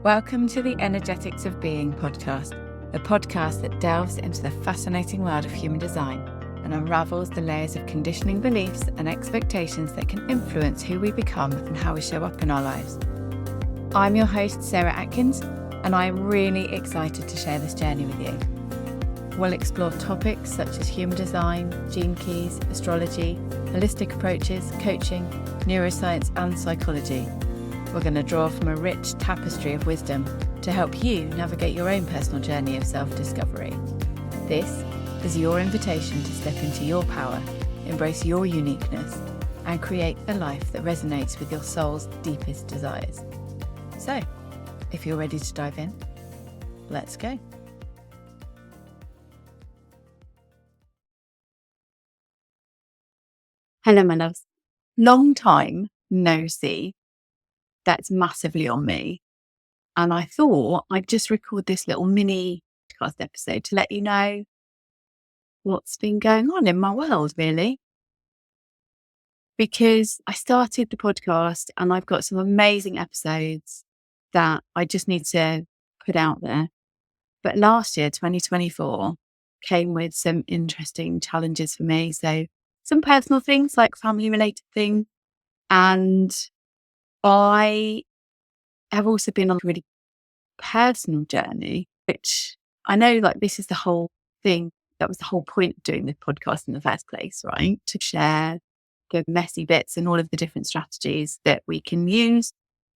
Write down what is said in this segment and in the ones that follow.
Welcome to the Energetics of Being podcast, a podcast that delves into the fascinating world of human design and unravels the layers of conditioning beliefs and expectations that can influence who we become and how we show up in our lives. I'm your host, Sarah Atkins, and I'm really excited to share this journey with you. We'll explore topics such as human design, gene keys, astrology, holistic approaches, coaching, neuroscience, and psychology. We're going to draw from a rich tapestry of wisdom to help you navigate your own personal journey of self-discovery. This is your invitation to step into your power, embrace your uniqueness, and create a life that resonates with your soul's deepest desires. So, if you're ready to dive in, let's go. Hello, my loves. Long time no see. That's massively on me. And I thought I'd just record this little mini podcast episode to let you know what's been going on in my world, really. Because I started the podcast and I've got some amazing episodes that I just need to put out there. But last year, 2024, came with some interesting challenges for me. So some personal things like family related things. And I have also been on a really personal journey, which I know like this is the whole thing. That was the whole point of doing this podcast in the first place, right? To share the messy bits and all of the different strategies that we can use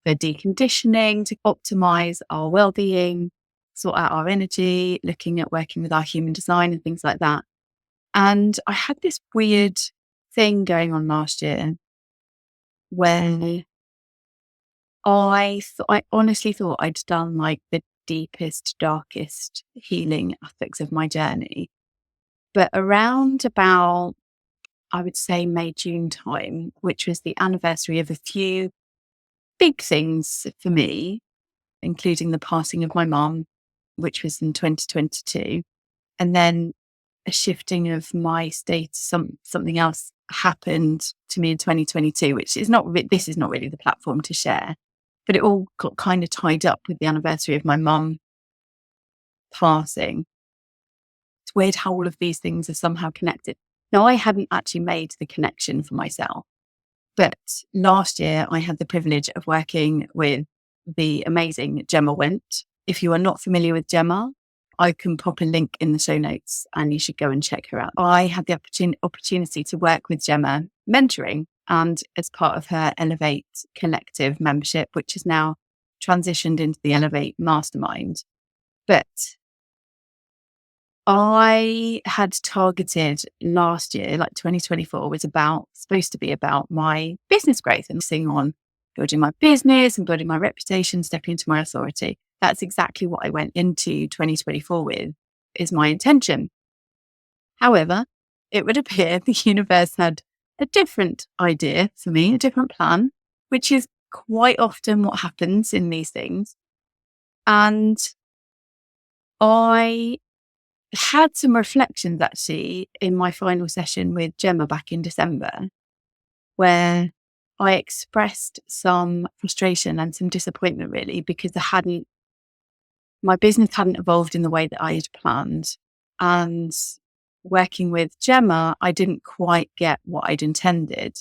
for deconditioning, to optimize our well-being, sort out our energy, looking at working with our human design and things like that. And I had this weird thing going on last year where I honestly thought I'd done like the deepest, darkest healing aspects of my journey. But around about, I would say May, June time, which was the anniversary of a few big things for me, including the passing of my mum, which was in 2022, and then a shifting of my state, something else happened to me in 2022, which is this is not really the platform to share. But it all got kind of tied up with the anniversary of my mum passing. It's weird how all of these things are somehow connected. Now, I hadn't actually made the connection for myself, but last year I had the privilege of working with the amazing Gemma Went. If you are not familiar with Gemma, I can pop a link in the show notes and you should go and check her out. I had the opportunity to work with Gemma mentoring, and as part of her Elevate Collective membership, which is now transitioned into the Elevate Mastermind. But I had targeted last year, like 2024, was supposed to be about my business growth and focusing on building my business and building my reputation, stepping into my authority. That's exactly what I went into 2024 with, is my intention. However, it would appear the universe had a different idea for me, a different plan, which is quite often what happens in these things. And I had some reflections actually in my final session with Gemma back in December, where I expressed some frustration and some disappointment really, because my business hadn't evolved in the way that I had planned. And working with Gemma, I didn't quite get what I'd intended.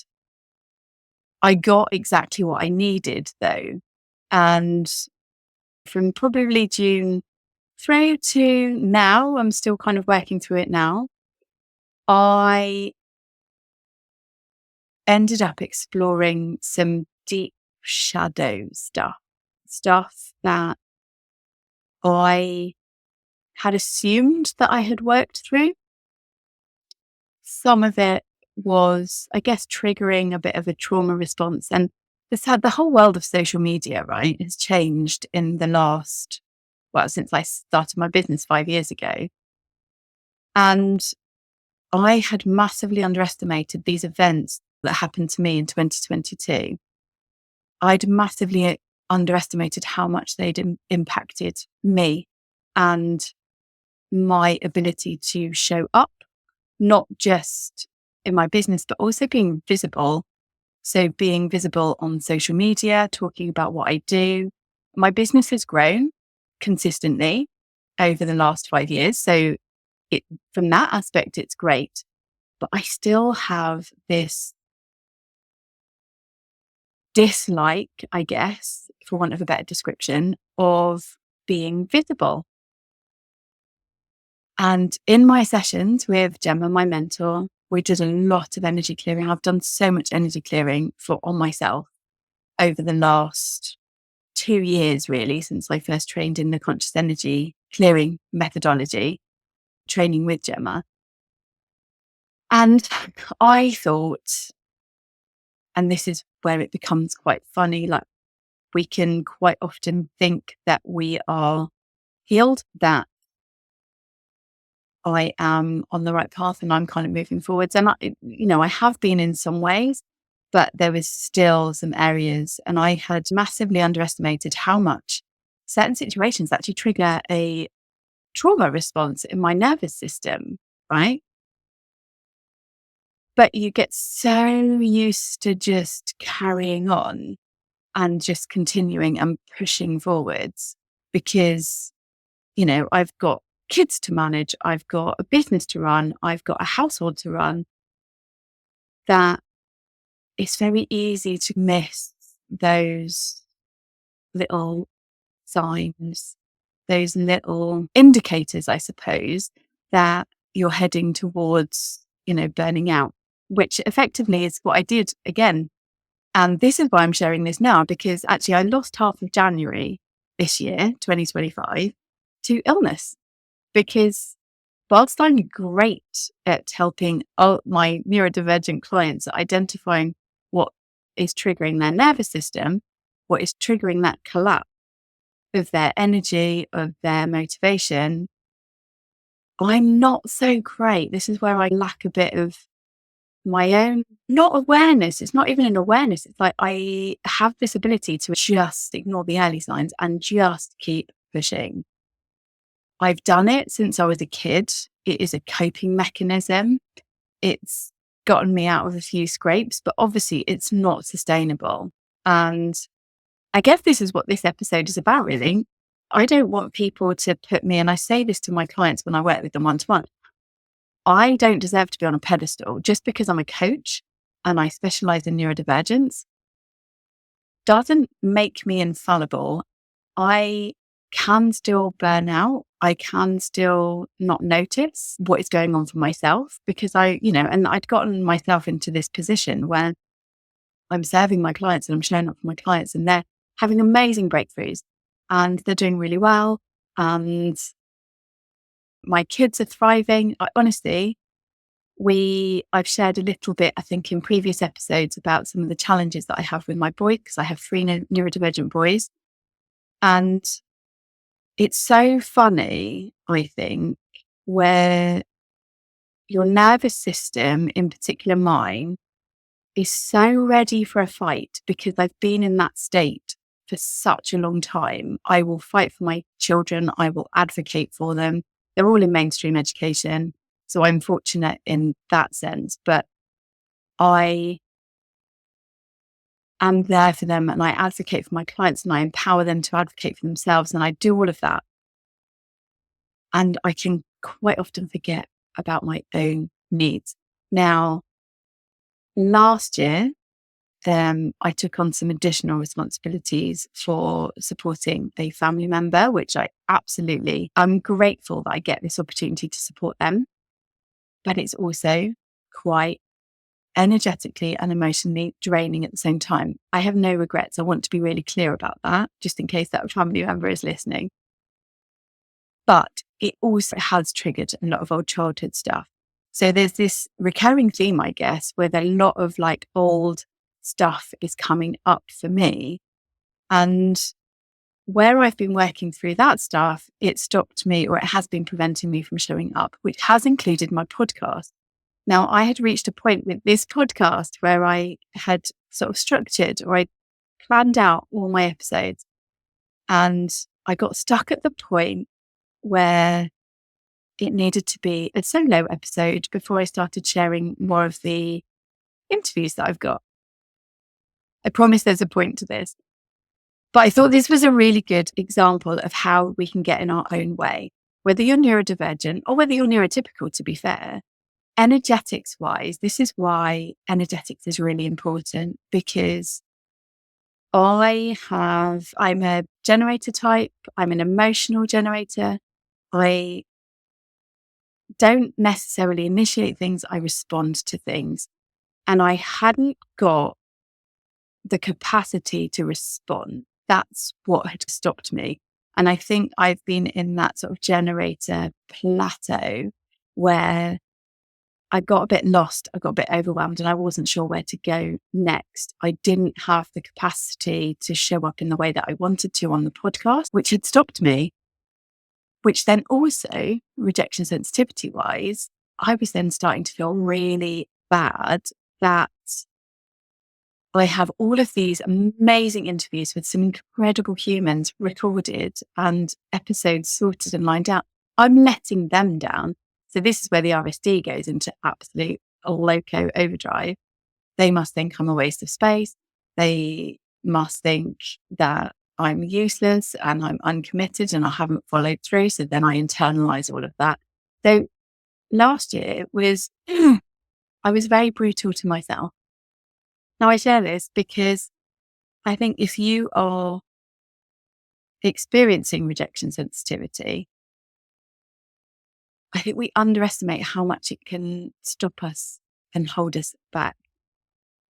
I got exactly what I needed though. And from probably June through to now, I'm still kind of working through it now. I ended up exploring some deep shadow stuff that I had assumed that I had worked through. Some of it was, I guess, triggering a bit of a trauma response. And the whole world of social media, right, has changed in since I started my business 5 years ago. And I had massively underestimated these events that happened to me in 2022. I'd massively underestimated how much they'd impacted me and my ability to show up, not just in my business, but also being visible. So being visible on social media, talking about what I do, My business has grown consistently over the last 5 years. So from that aspect, it's great. But I still have this dislike, I guess, for want of a better description, of being visible. And in my sessions with Gemma, my mentor, we did a lot of energy clearing. I've done so much energy clearing on myself over the last 2 years, really, since I first trained in the conscious energy clearing methodology, training with Gemma. And I thought, and this is where it becomes quite funny, like we can quite often think that we are healed, that I am on the right path and I'm kind of moving forwards. And I have been in some ways, but there was still some areas, and I had massively underestimated how much certain situations actually trigger a trauma response in my nervous system, right? But you get so used to just carrying on and just continuing and pushing forwards because, I've got kids to manage, I've got a business to run, I've got a household to run, that it's very easy to miss those little signs, those little indicators, I suppose, that you're heading towards, burning out, which effectively is what I did again. And this is why I'm sharing this now, because actually I lost half of January this year, 2025, to illness. Because whilst I'm great at helping my neurodivergent clients at identifying what is triggering their nervous system, what is triggering that collapse of their energy, of their motivation, I'm not so great. This is where I lack a bit of my own, not awareness. It's not even an awareness. It's like I have this ability to just ignore the early signs and just keep pushing. I've done it since I was a kid. It is a coping mechanism. It's gotten me out of a few scrapes, but obviously it's not sustainable. And I guess this is what this episode is about, really. I don't want people to put me, and I say this to my clients when I work with them one-to-one, I don't deserve to be on a pedestal. Just because I'm a coach and I specialize in neurodivergence doesn't make me infallible. I can still burn out. I can still not notice what is going on for myself because and I'd gotten myself into this position where I'm serving my clients and I'm showing up for my clients and they're having amazing breakthroughs and they're doing really well. And my kids are thriving. Honestly, I've shared a little bit, I think, in previous episodes about some of the challenges that I have with my boy, because I have 3 neurodivergent boys. And it's so funny, I think, where your nervous system, in particular mine, is so ready for a fight because I've been in that state for such a long time. I will fight for my children. I will advocate for them. They're all in mainstream education. So I'm fortunate in that sense, but I am there for them and I advocate for my clients and I empower them to advocate for themselves. And I do all of that. And I can quite often forget about my own needs. Now, last year, I took on some additional responsibilities for supporting a family member, which I'm grateful that I get this opportunity to support them. But it's also quite energetically and emotionally draining at the same time. I have no regrets. I want to be really clear about that, just in case that family member is listening. But it also has triggered a lot of old childhood stuff. So there's this recurring theme, I guess, where a lot of like old stuff is coming up for me. And where I've been working through that stuff, it stopped me, or it has been preventing me from showing up, which has included my podcast. Now, I had reached a point with this podcast where I had sort of structured, or I planned out all my episodes, and I got stuck at the point where it needed to be a solo episode before I started sharing more of the interviews that I've got. I promise there's a point to this. But I thought this was a really good example of how we can get in our own way, whether you're neurodivergent or whether you're neurotypical, to be fair. Energetics wise, this is why energetics is really important, because I'm a generator type. I'm an emotional generator. I don't necessarily initiate things. I respond to things. And I hadn't got the capacity to respond. That's what had stopped me. And I think I've been in that sort of generator plateau where I got a bit lost, I got a bit overwhelmed, and I wasn't sure where to go next. I didn't have the capacity to show up in the way that I wanted to on the podcast, which had stopped me, which then also, rejection sensitivity wise, I was then starting to feel really bad that I have all of these amazing interviews with some incredible humans recorded and episodes sorted and lined out. I'm letting them down. So this is where the RSD goes into absolute loco overdrive. They must think I'm a waste of space. They must think that I'm useless and I'm uncommitted and I haven't followed through. So then I internalize all of that. So last year was, I was very brutal to myself. Now I share this because I think if you are experiencing rejection sensitivity, I think we underestimate how much it can stop us and hold us back.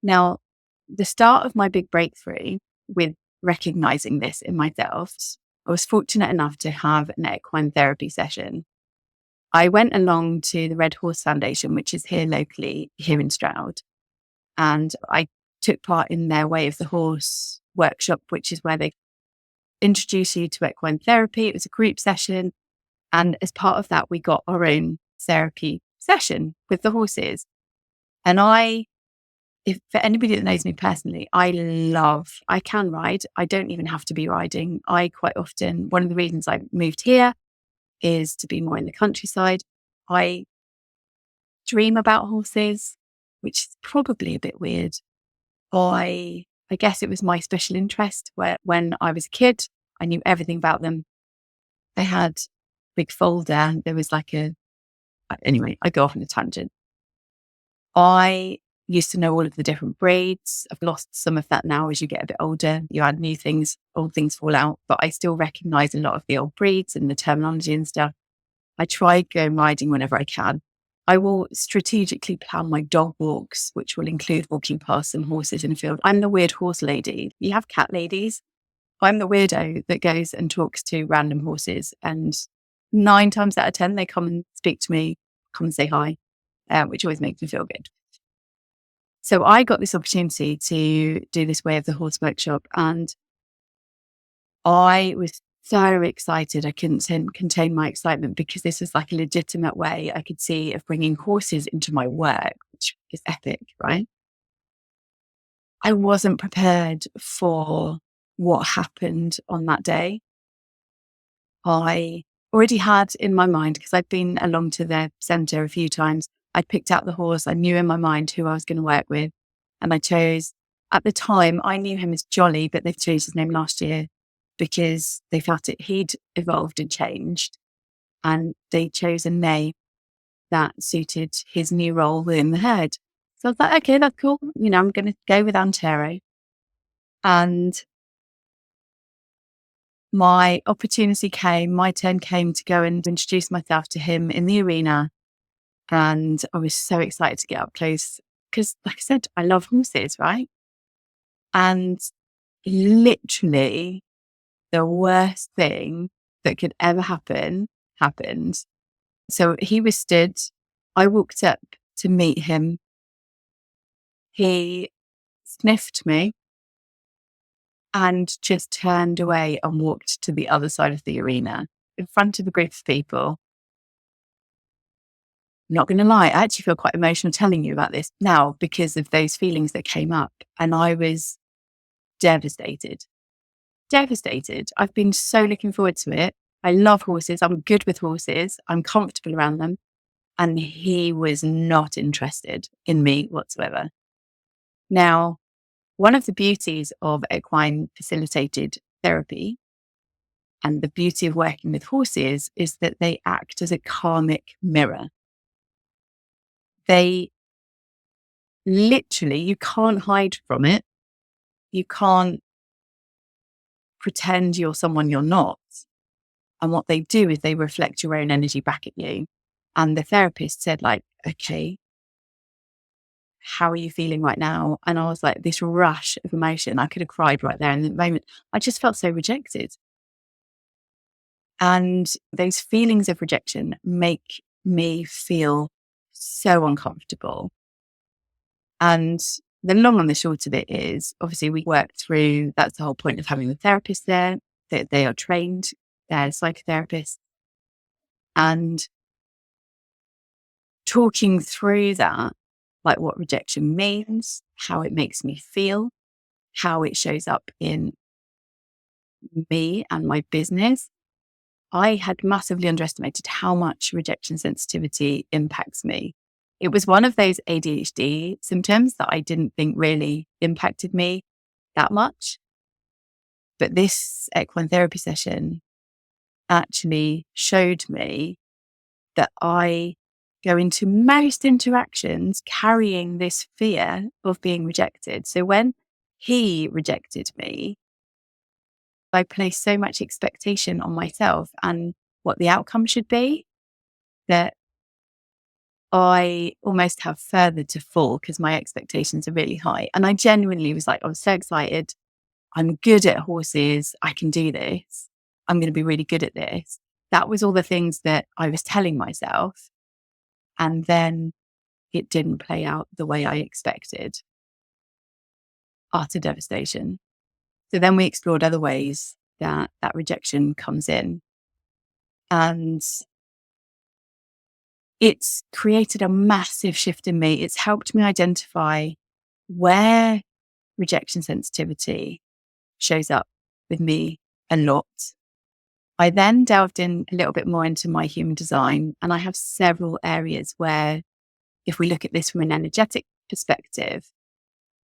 Now, the start of my big breakthrough with recognizing this in myself, I was fortunate enough to have an equine therapy session. I went along to the Red Horse Foundation, which is here locally, here in Stroud, and I took part in their Way of the Horse workshop, which is where they introduce you to equine therapy. It was a group session. And as part of that, we got our own therapy session with the horses. And if for anybody that knows me personally, I can ride. I don't even have to be riding. I quite often, one of the reasons I moved here is to be more in the countryside. I dream about horses, which is probably a bit weird. I guess it was my special interest where when I was a kid, I knew everything about them. They had big folder. There was anyway, I go off on a tangent. I used to know all of the different breeds. I've lost some of that now as you get a bit older. You add new things, old things fall out, but I still recognize a lot of the old breeds and the terminology and stuff. I try going riding whenever I can. I will strategically plan my dog walks, which will include walking past some horses in the field. I'm the weird horse lady. You have cat ladies. I'm the weirdo that goes and talks to random horses. And 9 times out of 10, they come and speak to me, come and say hi, which always makes me feel good. So I got this opportunity to do this Way of the Horse workshop, and I was so excited. I couldn't contain my excitement because this was like a legitimate way I could see of bringing horses into my work, which is epic, right? I wasn't prepared for what happened on that day. I already had in my mind, because I'd been along to their centre a few times, I'd picked out the horse. I knew in my mind who I was going to work with. And I chose, at the time, I knew him as Jolly, but they've changed his name last year because they felt he'd evolved and changed. And they chose a name that suited his new role within the herd. So I was like, okay, that's cool. I'm going to go with Antero. And my opportunity came, my turn came to go and introduce myself to him in the arena. And I was so excited to get up close because, like I said, I love horses, right? And literally the worst thing that could ever happen happened. So he was stood. I walked up to meet him. He sniffed me and just turned away and walked to the other side of the arena in front of a group of people. I'm not going to lie, I actually feel quite emotional telling you about this now because of those feelings that came up. And I was devastated. I've been so looking forward to it. I love horses. I'm good with horses. I'm comfortable around them. And he was not interested in me whatsoever. Now, one of the beauties of equine facilitated therapy. And the beauty of working with horses is that they act as a karmic mirror. They literally, you can't hide from it. You can't pretend you're someone you're not. And what they do is they reflect your own energy back at you. And the therapist said, like, okay, how are you feeling right now? And I was like, this rush of emotion. I could have cried right there in the moment. I just felt so rejected. And those feelings of rejection make me feel so uncomfortable. And the long and the short of it is, obviously, we work through, that's the whole point of having the therapist there, that they are trained, they're psychotherapists, and talking through that, like what rejection means, how it makes me feel, how it shows up in me and my business. I had massively underestimated how much rejection sensitivity impacts me. It was one of those ADHD symptoms that I didn't think really impacted me that much. But this equine therapy session actually showed me that I go into most interactions carrying this fear of being rejected. So when he rejected me, I placed so much expectation on myself and what the outcome should be that I almost have further to fall because my expectations are really high. And I genuinely was like, I was so excited. I'm good at horses. I can do this. I'm going to be really good at this. That was all the things that I was telling myself. And then it didn't play out the way I expected. Utter devastation. So then we explored other ways that that rejection comes in. And it's created a massive shift in me. It's helped me identify where rejection sensitivity shows up with me a lot. I then delved in a little bit more into my human design, and I have several areas where, if we look at this from an energetic perspective,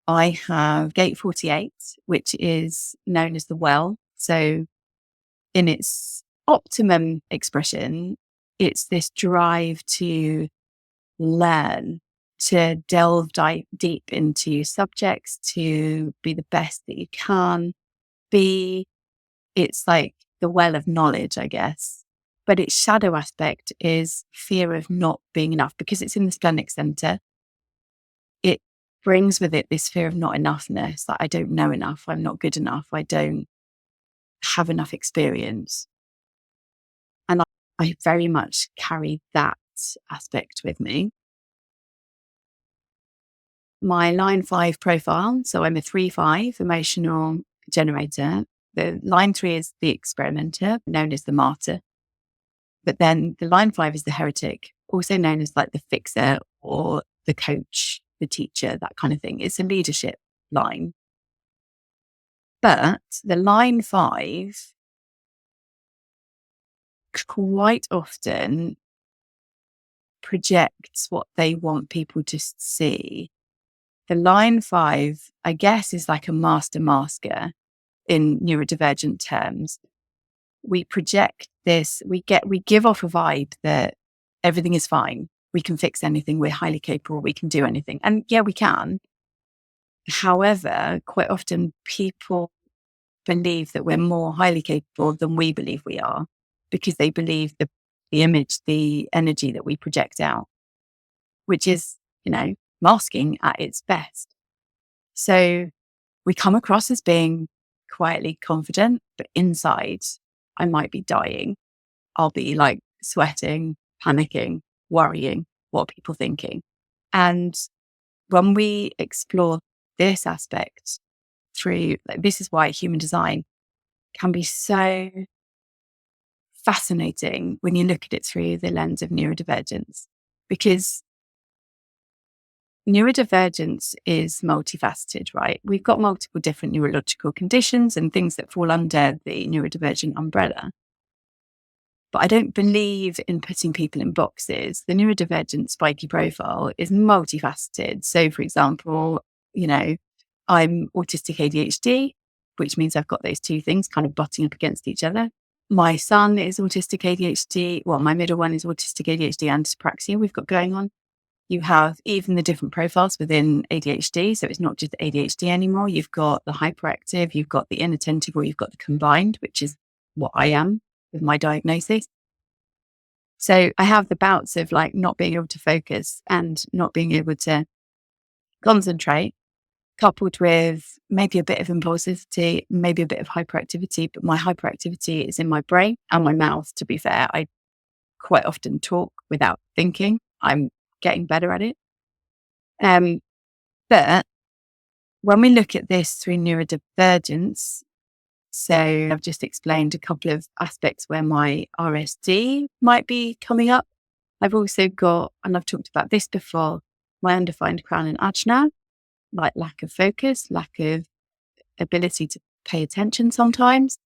I have gate 48, which is known as the well. So in its optimum expression, it's this drive to learn, to delve deep into subjects, to be the best that you can be. It's like the well of knowledge, I guess. But its shadow aspect is fear of not being enough because it's in the splenic center. It brings with it this fear of not enoughness, that I don't know enough, I'm not good enough, I don't have enough experience. And I very much carry that aspect with me. My line 5 profile, so I'm a 3-5 emotional generator. The line 3 is the experimenter, known as the martyr. But then the line 5 is the heretic, also known as like the fixer or the coach, the teacher, that kind of thing. It's a leadership line. But the line 5 quite often projects what they want people to see. The line 5, I guess, is like a master masker in neurodivergent terms. We project this, we give off a vibe that everything is fine. We can fix anything. We're highly capable. We can do anything. And yeah, we can. However, quite often people believe that we're more highly capable than we believe we are because they believe the image, the energy that we project out, which is, masking at its best. So we come across as being quietly confident, but inside I might be dying. I'll be like sweating, panicking, worrying, what are people thinking? And when we explore this aspect through, this is why human design can be so fascinating when you look at it through the lens of neurodivergence, because neurodivergence is multifaceted, right? We've got multiple different neurological conditions and things that fall under the neurodivergent umbrella. But I don't believe in putting people in boxes. The neurodivergent spiky profile is multifaceted. So, for example, I'm autistic ADHD. which means I've got those two things kind of butting up against each other. My son is autistic ADHD. Well, my middle one is autistic ADHD and dyspraxia we've got going on. You have even the different profiles within ADHD. So it's not just ADHD anymore. You've got the hyperactive, you've got the inattentive, or you've got the combined, which is what I am with my diagnosis. So I have the bouts of like not being able to focus and not being able to concentrate, coupled with maybe a bit of impulsivity, maybe a bit of hyperactivity. But my hyperactivity is in my brain and my mouth, to be fair. I quite often talk without thinking. I'm getting better at it. But when we look at this through neurodivergence, so I've just explained a couple of aspects where my RSD might be coming up. I've also got, and I've talked about this before, my undefined crown and ajna, like lack of focus, lack of ability to pay attention sometimes.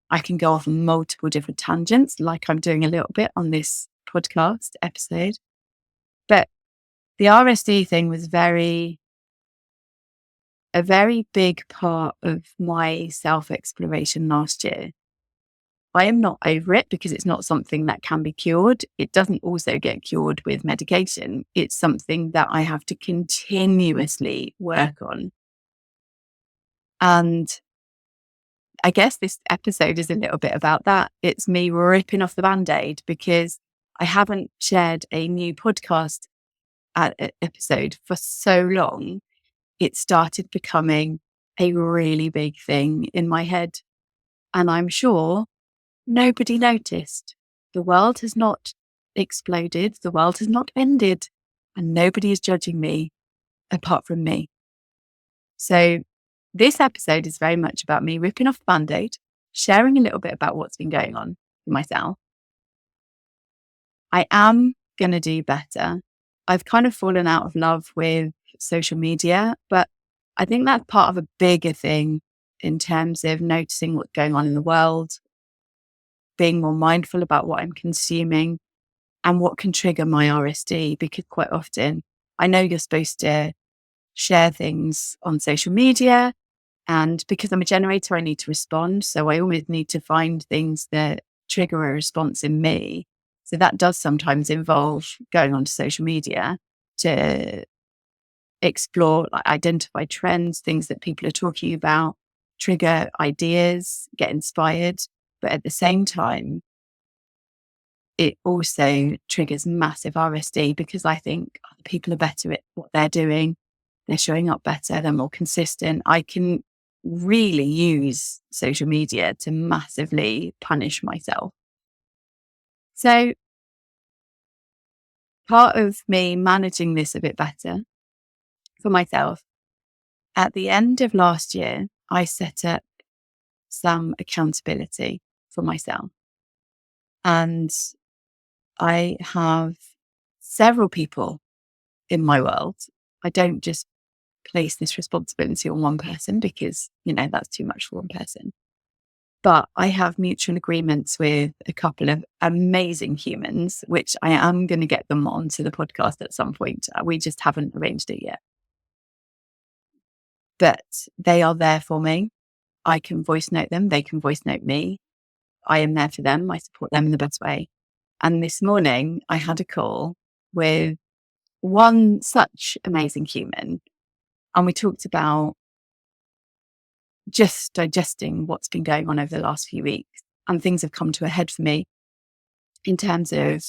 I can go off on multiple different tangents, like I'm doing a little bit on this podcast episode. But the RSD thing was a very big part of my self-exploration last year. I am not over it because it's not something that can be cured. It doesn't also get cured with medication. It's something that I have to continuously work on. And I guess this episode is a little bit about that. It's me ripping off the Band-Aid because I haven't shared a new podcast episode for so long. It started becoming a really big thing in my head. And I'm sure nobody noticed. The world has not exploded. The world has not ended. And nobody is judging me apart from me. So this episode is very much about me ripping off the Band-Aid, sharing a little bit about what's been going on for myself. I am going to do better. I've kind of fallen out of love with social media, but I think that's part of a bigger thing in terms of noticing what's going on in the world, being more mindful about what I'm consuming and what can trigger my RSD, because quite often I know you're supposed to share things on social media, and because I'm a generator, I need to respond. So I always need to find things that trigger a response in me. So that does sometimes involve going onto social media to explore, like identify trends, things that people are talking about, trigger ideas, get inspired. But at the same time, it also triggers massive RSD because I think other people are better at what they're doing. They're showing up better, they're more consistent. I can really use social media to massively punish myself. So part of me managing this a bit better for myself, at the end of last year, I set up some accountability for myself. And I have several people in my world. I don't just place this responsibility on one person because, that's too much for one person. But I have mutual agreements with a couple of amazing humans, which I am going to get them onto the podcast at some point. We just haven't arranged it yet. But they are there for me. I can voice note them. They can voice note me. I am there for them. I support them in the best way. And this morning I had a call with one such amazing human. And we talked about just digesting what's been going on over the last few weeks. And things have come to a head for me in terms of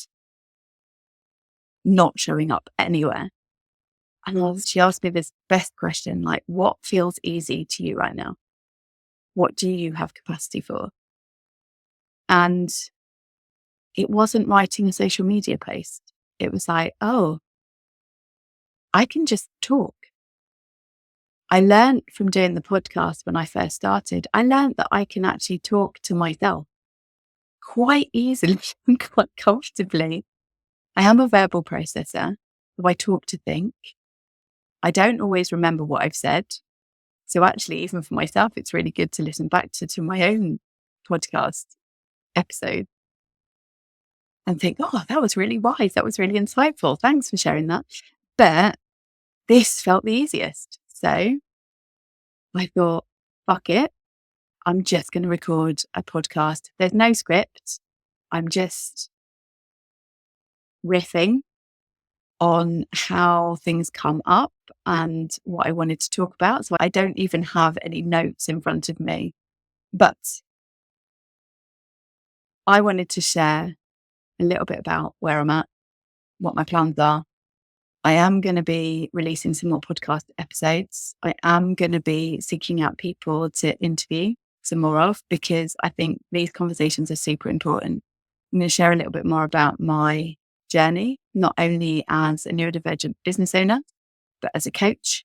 not showing up anywhere. And she asked me this best question, like, what feels easy to you right now? What do you have capacity for? And it wasn't writing a social media post. It was like, oh, I can just talk. I learned from doing the podcast when I first started, I learned that I can actually talk to myself quite easily and quite comfortably. I am a verbal processor, so I talk to think. I don't always remember what I've said. So actually, even for myself, it's really good to listen back to my own podcast episode and think, oh, that was really wise. That was really insightful. Thanks for sharing that. But this felt the easiest. So I thought, fuck it. I'm just going to record a podcast. There's no script. I'm just riffing on how things come up and what I wanted to talk about. So I don't even have any notes in front of me, but I wanted to share a little bit about where I'm at, what my plans are. I am going to be releasing some more podcast episodes. I am going to be seeking out people to interview some more of, because I think these conversations are super important. I'm going to share a little bit more about my journey, not only as a neurodivergent business owner, but as a coach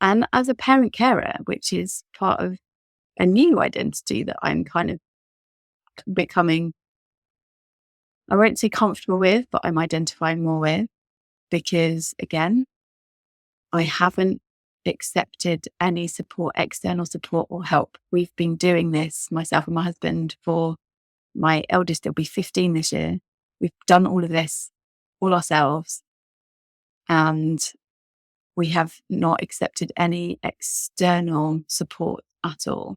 and as a parent carer, which is part of a new identity that I'm kind of becoming, I won't say comfortable with, but I'm identifying more with, because again, I haven't accepted any support, external support or help. We've been doing this, myself and my husband, for my eldest, it'll be 15 this year. We've done all of this all ourselves, and we have not accepted any external support at all.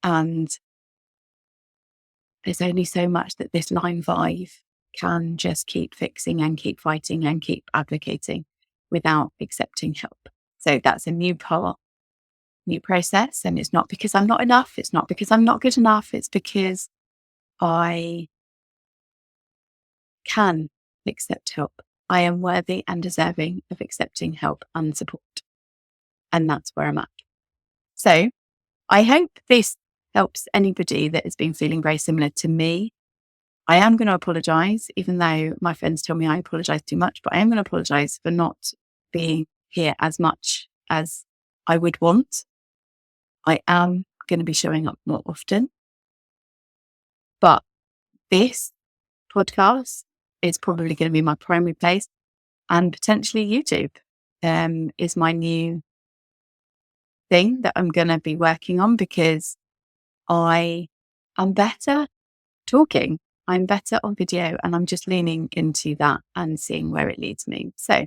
And there's only so much that this line 5 can just keep fixing and keep fighting and keep advocating without accepting help. So that's a new part, new process. And it's not because I'm not enough. It's not because I'm not good enough. It's because I can accept help. I am worthy and deserving of accepting help and support. And that's where I'm at. So I hope this helps anybody that has been feeling very similar to me. I am going to apologize, even though my friends tell me I apologize too much, but I am going to apologize for not being here as much as I would want. I am going to be showing up more often. But this podcast is probably going to be my primary place, and potentially YouTube is my new thing that I'm going to be working on, because I am better talking. I'm better on video, and I'm just leaning into that and seeing where it leads me. So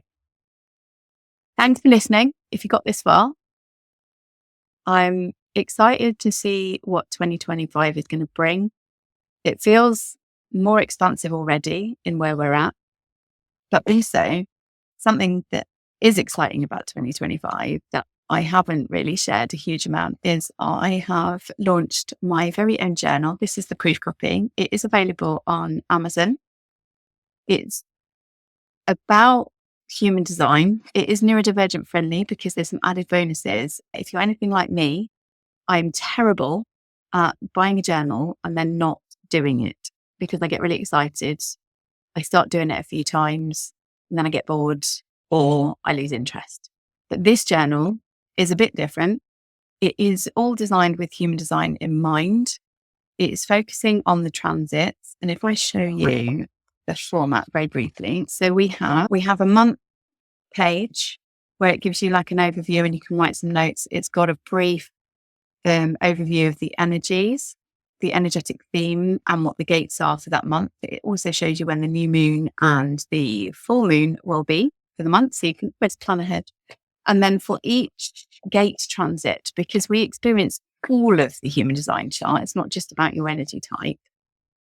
thanks for listening. If you got this far, I'm excited to see what 2025 is going to bring. It feels more expansive already in where we're at, but also something that is exciting about 2025 that I haven't really shared a huge amount is I have launched my very own journal. This is the proof copy. It is available on Amazon. It's about human design. It is neurodivergent friendly because there's some added bonuses. If you're anything like me, I'm terrible at buying a journal and then not doing it, because I get really excited. I start doing it a few times and then I get bored or I lose interest. But this journal is a bit different. It is all designed with human design in mind. It is focusing on the transits. And if I show you the format very briefly, so we have a month page where it gives you like an overview and you can write some notes. It's got a brief overview of the energies, the energetic theme, and what the gates are for that month. It also shows you when the new moon and the full moon will be for the month, so you can always plan ahead. And then for each gate transit, because we experience all of the human design chart, it's not just about your energy type.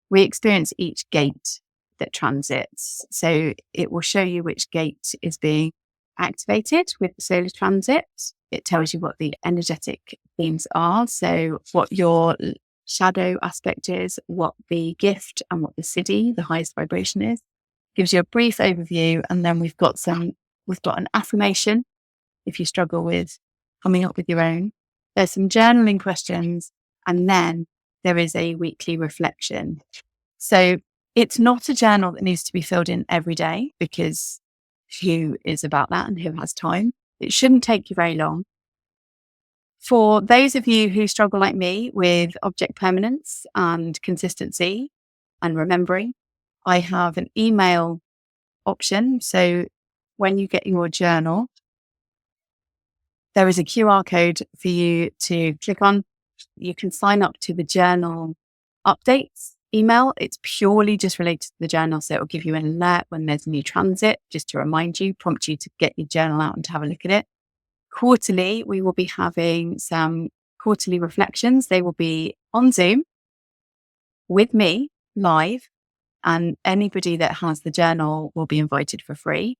We experience each gate that transits. So it will show you which gate is being activated with the solar transit. It tells you what the energetic themes are. So what your shadow aspect is, what the gift and what the siddhi, the highest vibration, is. Gives you a brief overview. And then we've got an affirmation if you struggle with coming up with your own. There's some journaling questions, and then there is a weekly reflection. So it's not a journal that needs to be filled in every day, because who is about that and who has time? It shouldn't take you very long. For those of you who struggle like me with object permanence and consistency and remembering, I have an email option. So when you get your journal, there is a QR code for you to click on. You can sign up to the journal updates email. It's purely just related to the journal. So it will give you an alert when there's a new transit, just to remind you, prompt you to get your journal out and to have a look at it. Quarterly, we will be having some quarterly reflections. They will be on Zoom with me live, and anybody that has the journal will be invited for free.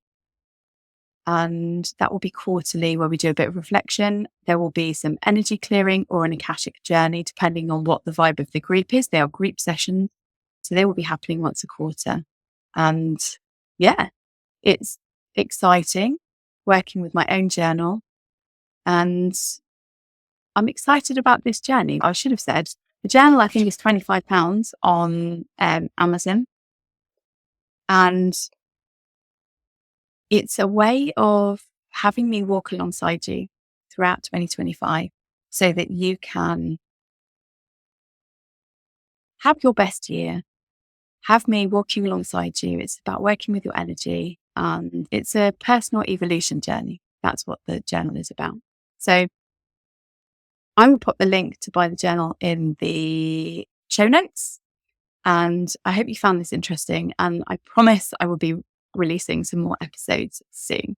And that will be quarterly, where we do a bit of reflection. There will be some energy clearing or an Akashic journey, depending on what the vibe of the group is. They are group sessions, so they will be happening once a quarter. And yeah, it's exciting working with my own journal. And I'm excited about this journey. I should have said the journal, I think, is £25 on Amazon. And it's a way of having me walk alongside you throughout 2025 so that you can have your best year, have me walking alongside you. It's about working with your energy, and it's a personal evolution journey. That's what the journal is about. So I will put the link to buy the journal in the show notes. And I hope you found this interesting. And I promise I will be releasing some more episodes soon.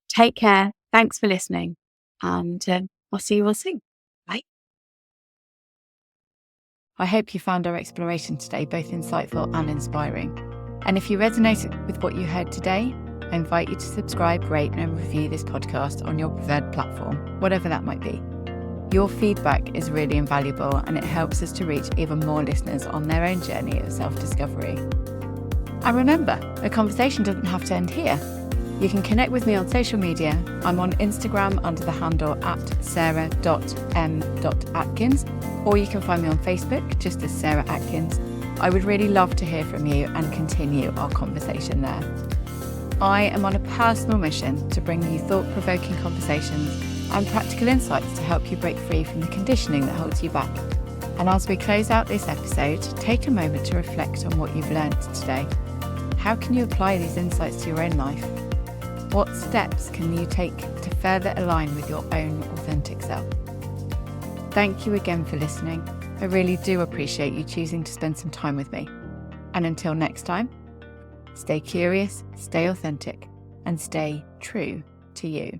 Take care. Thanks for listening. And I'll see you all soon. Bye. I hope you found our exploration today both insightful and inspiring. And if you resonated with what you heard today, I invite you to subscribe, rate, and review this podcast on your preferred platform, whatever that might be. Your feedback is really invaluable, and it helps us to reach even more listeners on their own journey of self-discovery. And remember, a conversation doesn't have to end here. You can connect with me on social media. I'm on Instagram under the handle @sarah.m.atkins, or you can find me on Facebook just as Sarah Atkins. I would really love to hear from you and continue our conversation there. I am on a personal mission to bring you thought-provoking conversations and practical insights to help you break free from the conditioning that holds you back. And as we close out this episode, take a moment to reflect on what you've learned today. How can you apply these insights to your own life? What steps can you take to further align with your own authentic self? Thank you again for listening. I really do appreciate you choosing to spend some time with me. And until next time, stay curious, stay authentic, and stay true to you.